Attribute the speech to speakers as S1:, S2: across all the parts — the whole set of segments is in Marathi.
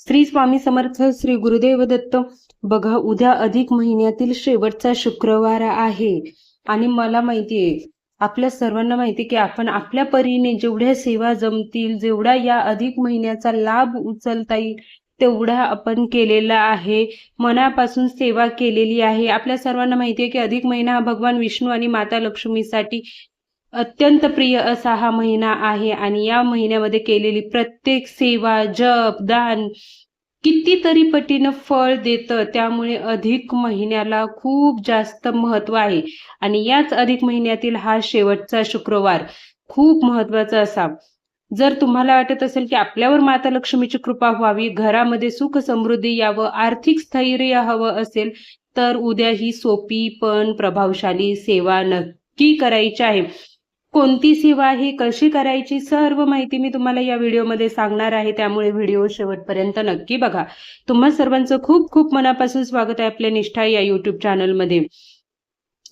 S1: श्री स्वामी समर्थ. श्री गुरुदेव दत्त. बघा, उद्या अधिक महिन्यातील शेवटचा शुक्रवार आहे आणि मला माहितीये, आपल्या सर्वांना माहिती की आपण आपल्या परीने जेवढ्या सेवा जमतील, जेवढा या अधिक महिन्याचा लाभ उचलता येईल तेवढा आपण केलेला आहे. मनापासून सेवा केलेली आहे. आपल्या सर्वांना माहिती आहे की अधिक महिना हा भगवान विष्णू आणि माता लक्ष्मीसाठी अत्यंत प्रिय असा हा महिना आहे आणि या महिन्यामध्ये केलेली प्रत्येक सेवा, जप, दान कितीतरी पटीनं फळ देतं. त्यामुळे अधिक महिन्याला खूप जास्त महत्व आहे आणि याच अधिक महिन्यातील हा शेवटचा शुक्रवार खूप महत्वाचा असा. जर तुम्हाला वाटत असेल की आपल्यावर माता लक्ष्मीची कृपा व्हावी, घरामध्ये सुख समृद्धी यावं, आर्थिक स्थैर्य हवं असेल तर उद्या ही सोपी पण प्रभावशाली सेवा नक्की करायची आहे. कोणती सेवा आहे, कशी करायची, सर्व माहिती मी तुम्हाला या व्हिडिओमध्ये सांगणार आहे. त्यामुळे व्हिडिओ शेवटपर्यंत नक्की बघा. तुम्हा सर्वांचं खूप खूप मनापासून स्वागत आहे आपल्या निष्ठा या युट्यूब चॅनलमध्ये.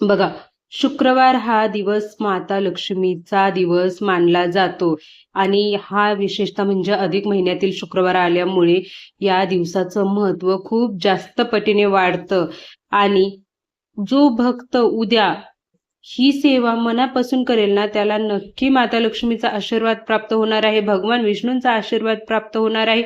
S1: बघा, शुक्रवार हा दिवस माता लक्ष्मीचा दिवस मानला जातो आणि हा विशेषतः म्हणजे अधिक महिन्यातील शुक्रवार आल्यामुळे या दिवसाचं महत्व खूप जास्त पटीने वाढतं आणि जो भक्त उद्या ही सेवा मनापासून करेल ना, त्याला नक्की माता लक्ष्मीचा आशीर्वाद प्राप्त होणार आहे, भगवान विष्णूंचा आशीर्वाद प्राप्त होणार आहे.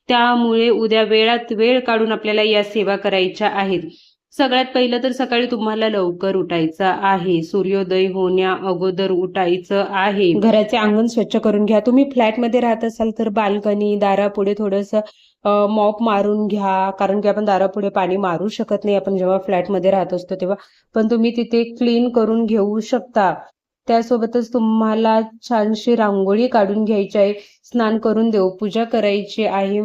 S1: त्यामुळे उद्या वेळात वेळ काढून आपल्याला या सेवा करायच्या आहेत. सगळ्यात पहिलं तर सकाळी तुम्हाला लवकर उठायचं आहे. सूर्योदय होण्या अगोदर उठायचं आहे. घराचे अंगण स्वच्छ करून घ्या. तुम्ही फ्लॅटमध्ये राहत असाल तर बाल्कनी, दारापुढे थोडंसं मॉप मारून घ्या, कारण की आपण दारापुढे पाणी मारू शकत नाही आपण जेव्हा फ्लॅटमध्ये राहत असतो तेव्हा, पण तुम्ही तिथे क्लीन करून घेऊ शकता. त्यासोबतच तुम्हाला छानशी रांगोळी काढून घ्यायची आहे, स्नान करून देवपूजा करायची आहे,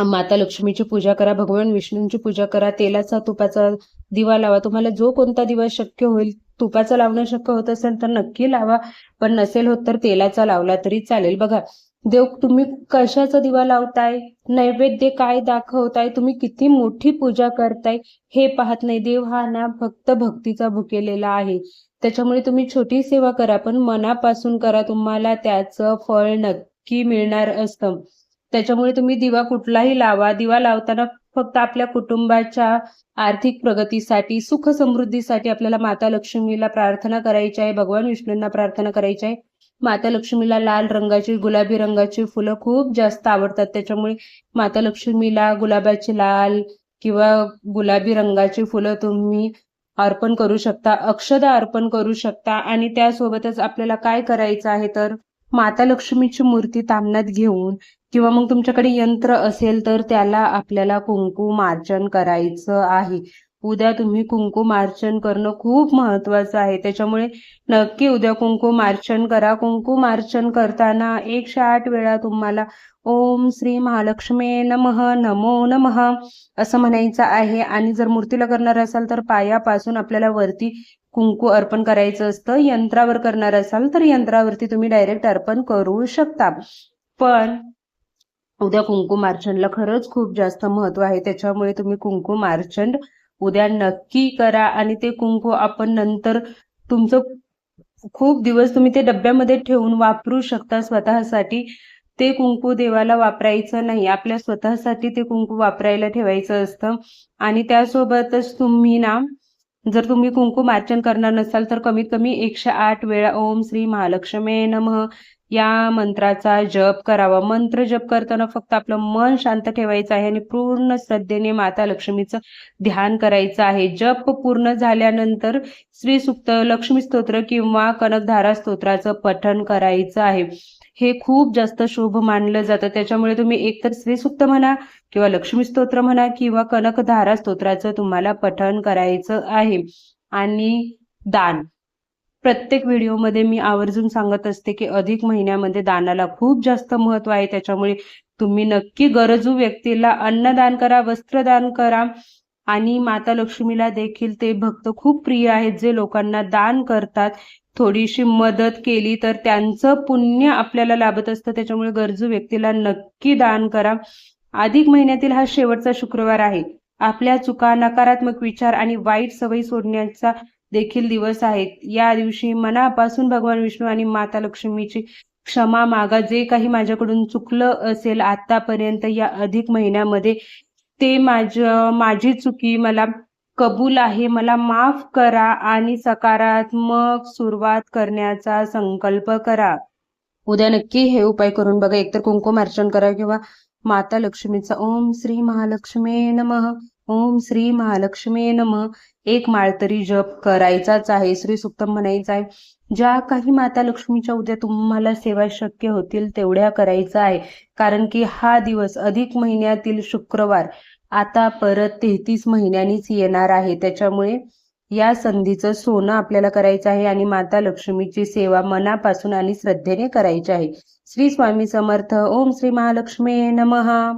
S1: माता लक्ष्मीची पूजा करा, भगवान विष्णूंची पूजा करा, तेलाचा तुपाचा दिवा लावा. तुम्हाला जो कोणता दिवा शक्य होईल, तुपाचा लावणं शक्य होत असेल तर नक्की लावा, पण नसेल होत तर तेलाचा लावला तरी चालेल. बघा, देव तुम्ही कशाचा दिवा लावताय, नैवेद्य काय दाखवताय, तुम्ही किती मोठी पूजा करताय हे पाहत नाही. देव हा ना फक्त भक्तीचा भुकेलेला आहे. त्याच्यामुळे तुम्ही छोटी सेवा करा पण मनापासून करा, तुम्हाला त्याचं फळ नक्की मिळणार असतं. त्याच्यामुळे तुम्ही दिवा कुठलाही लावा. दिवा लावताना फक्त आपल्या कुटुंबाच्या आर्थिक प्रगतीसाठी, सुख समृद्धीसाठी आपल्याला माता लक्ष्मीला प्रार्थना करायची आहे, भगवान विष्णूंना प्रार्थना करायची आहे. माता लक्ष्मीला लाल रंगाची, गुलाबी रंगाची फुलं खूप जास्त आवडतात. त्याच्यामुळे माता लक्ष्मीला गुलाबाची लाल किंवा गुलाबी रंगाची फुलं तुम्ही अर्पण करू शकता, अक्षदा अर्पण करू शकता. आणि त्यासोबतच आपल्याला काय करायचं आहे तर माता लक्ष्मीची मूर्ती तामणात घेऊन किंवा मग तुमच्याकडे यंत्र असेल तर त्याला आपल्याला कुंकुमार्चन करायचं आहे. उद्या तुम्ही कुंकुमार्चन करणं खूप महत्वाचं आहे. त्याच्यामुळे नक्की उद्या कुंकुमार्चन करा. कुंकुमार्चन करताना 108 वेळा तुम्हाला ओम श्री महालक्ष्मी नमः, नमो नमः असं म्हणायचं आहे. आणि जर मूर्तीला करणार असाल तर पायापासून आपल्याला वरती कुंकू अर्पण करायचं असतं. यंत्रावर करणार असाल तर यंत्रावरती तुम्ही डायरेक्ट अर्पण करू शकता. पण उद्या कुंकुमार्चनला खरंच खूप जास्त महत्व आहे. त्याच्यामुळे तुम्ही कुंकुमार्चन उद्या नक्की करा. आणि ते कुंकू आपण नंतर तुमचं खूप दिवस तुम्ही ते डब्यामध्ये ठेवून वापरू शकता स्वतःसाठी. ते कुंकू देवाला वापरायचं नाही, आपल्या स्वतःसाठी ते कुंकू वापरायला ठेवायचं असतं. आणि त्यासोबतच तुम्ही ना, जर तुम्ही कुंकुमार्चन करणार नसाल तर कमीत कमी 108 वेळा ओम श्री महालक्ष्मी नमः या मंत्राचा जप करावा. मंत्र जप करताना फक्त आपलं मन शांत ठेवायचं आहे आणि पूर्ण श्रद्धेने माता लक्ष्मीचं ध्यान करायचं आहे. जप पूर्ण झाल्यानंतर श्री सुक्त, लक्ष्मी स्तोत्र किंवा कनकधारा स्तोत्राचं पठण करायचं आहे. हे खूप जास्त शुभ मानलं जातं. त्याच्यामुळे तुम्ही एकतर श्री सुक्त म्हणा किंवा लक्ष्मी स्तोत्र म्हणा किंवा कनकधारा स्तोत्राचं तुम्हाला पठण करायचं आहे. आणि दान, प्रत्येक व्हिडिओमध्ये मी आवर्जून सांगत असते की अधिक महिन्यामध्ये दानाला खूप जास्त महत्व आहे. त्याच्यामुळे तुम्ही नक्की गरजू व्यक्तीला अन्नदान करा, वस्त्रदान करा. आणि माता लक्ष्मीला देखील ते भक्त खूप प्रिय आहेत जे लोकांना दान करतात. थोडीशी मदत केली तर त्यांचं पुण्य आपल्याला लाभत असतं. त्याच्यामुळे गरजू व्यक्तीला नक्की दान करा. अधिक महिन्यातील हा शेवटचा शुक्रवार आहे. आपल्या चुका, नकारात्मक विचार आणि वाईट सवयी सोडण्याचा देखील दिवस आहे. या दिवशी मनापासून भगवान विष्णू आणि माता लक्ष्मीची क्षमा मागा. जे काही माझ्याकडून चुकलं असेल आतापर्यंत या अधिक महिन्यामध्ये, ते माझी चुकी मला कबूल आहे. मला माफ करा आणि सकारात्मक सुरुवात करण्याचा संकल्प करा. उद्या नक्की हे उपाय करून बघा. एकतर कुंकुमार्चन करा किंवा माता लक्ष्मीचा ओम श्री महालक्ष्मी नमः, ओम श्री महालक्ष्मी नमः एक माळ तरी जप करायचाच आहे. श्री सुक्तम म्हणायचं आहे. ज्या काही माता लक्ष्मीच्या उद्या तुम्हाला सेवा शक्य होतील तेवढ्या करायचा आहे. कारण की हा दिवस अधिक महिन्यातील शुक्रवार आता परत 33 महिन्यांनीच येणार आहे. त्याच्यामुळे या संधीचं सोनं आपल्याला करायचं आहे आणि माता लक्ष्मीची सेवा मनापासून आणि श्रद्धेने करायची आहे. श्री स्वामी समर्थ. ओम श्री महालक्ष्मी नमः.